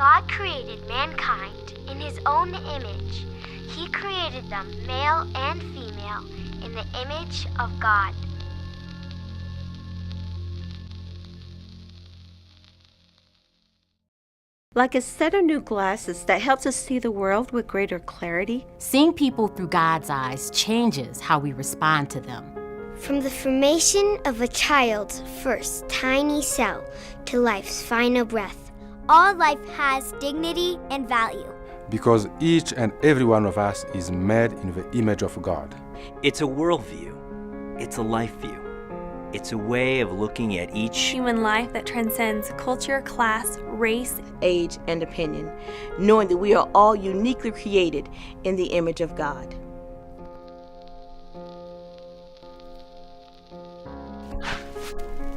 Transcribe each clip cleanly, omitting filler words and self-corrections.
God created mankind in his own image. He created them male and female in the image of God. Like a set of new glasses that helps us see the world with greater clarity. Seeing people through God's eyes changes how we respond to them. From the formation of a child's first tiny cell to life's final breath, all life has dignity and value. Because each and every one of us is made in the image of God. It's a worldview. It's a life view. It's a way of looking at each human life that transcends culture, class, race, age, and opinion, knowing that we are all uniquely created in the image of God.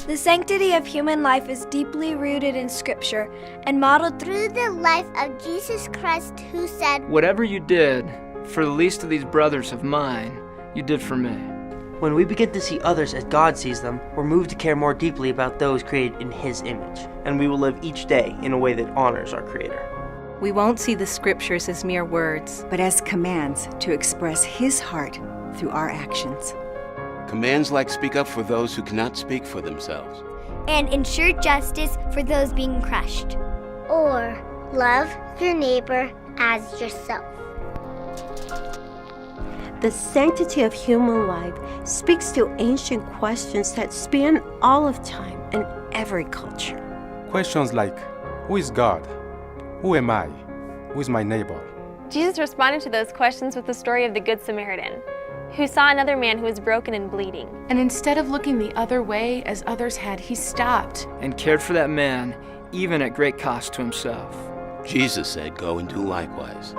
The sanctity of human life is deeply rooted in Scripture and modeled through the life of Jesus Christ, who said, "Whatever you did for the least of these brothers of mine, you did for me." When we begin to see others as God sees them, we're moved to care more deeply about those created in His image, and we will live each day in a way that honors our Creator. We won't see the Scriptures as mere words, but as commands to express His heart through our actions. Commands like speak up for those who cannot speak for themselves, and ensure justice for those being crushed, or love your neighbor as yourself. The sanctity of human life speaks to ancient questions that span all of time and every culture. Questions like, who is God? Who am I? Who is my neighbor? Jesus responded to those questions with the story of the Good Samaritan, who saw another man who was broken and bleeding. And instead of looking the other way as others had, he stopped and cared for that man, even at great cost to himself. Jesus said, "Go and do likewise."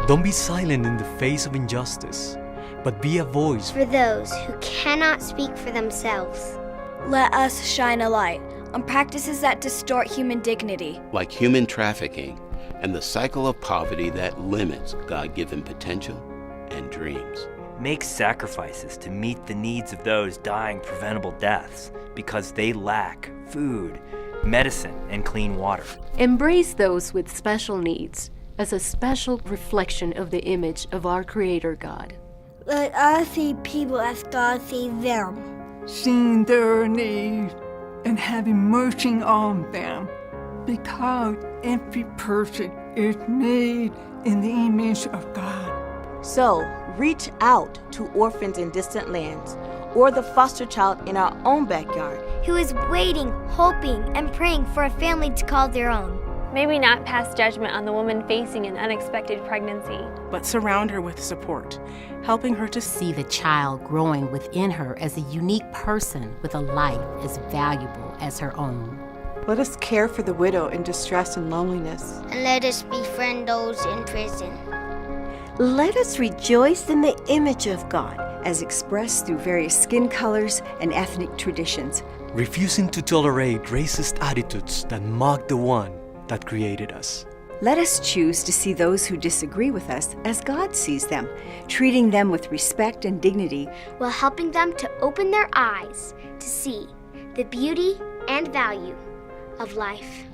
Don't be silent in the face of injustice, but be a voice for those who cannot speak for themselves. Let us shine a light on practices that distort human dignity, like human trafficking and the cycle of poverty that limits God-given potential and dreams. Make sacrifices to meet the needs of those dying preventable deaths because they lack food, medicine, and clean water. Embrace those with special needs as a special reflection of the image of our Creator God. Let us see people as God sees them. Seeing their needs and having mercy on them, because every person is made in the image of God. So, reach out to orphans in distant lands, or the foster child in our own backyard, who is waiting, hoping, and praying for a family to call their own. May we not pass judgment on the woman facing an unexpected pregnancy, but surround her with support, helping her to see the child growing within her as a unique person with a life as valuable as her own. Let us care for the widow in distress and loneliness. And let us befriend those in prison. Let us rejoice in the image of God, as expressed through various skin colors and ethnic traditions, refusing to tolerate racist attitudes that mock the one that created us. Let us choose to see those who disagree with us as God sees them, treating them with respect and dignity, while helping them to open their eyes to see the beauty and value of life.